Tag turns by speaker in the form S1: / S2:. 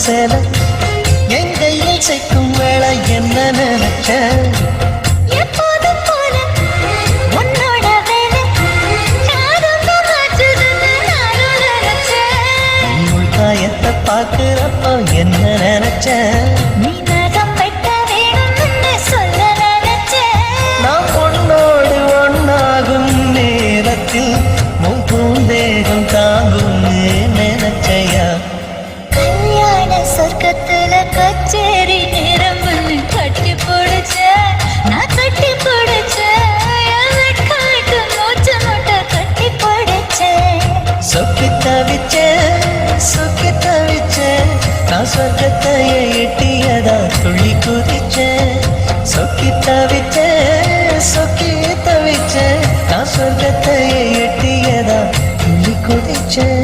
S1: சேல என் கையில் சேர்க்கும் வேளை என்ன நினைச்ச
S2: எப்போதும் போல உன்னோட வேலை நான் ரொம்ப மாற்றுதுன்னு நானும் நினைச்சேன்.
S1: உள் காயத்தை பார்க்கிறப்போ என்ன நினைச்ச
S2: நீ நகம் வெட்ட வேணும்னு சொல்ல நினைச்சேன்.
S1: நான் பொண்ணோடு ஒன்னாகும் நேரத்தில் உன் பூந்தேகம் தாங்கும்னு நினைச்சையா
S2: கல்யாண சொர்க்கத்துல கச்சேரி நேரம் ஒண்ணு கட்டி போடுச்ச நான் கட்டி போடுச்ச காட்டு மூச்சு முட்டை கட்டி போடுச்சேன்.
S1: சொக்கி தவிச்சேன் நான் சொர்க்கத்தையே எட்டியதா துள்ளி குதிச்சேன் சொக்கி தவிச்சேன் நான் சொர்க்கத்தையே எட்டியதா துள்ளி குதிச்சேன்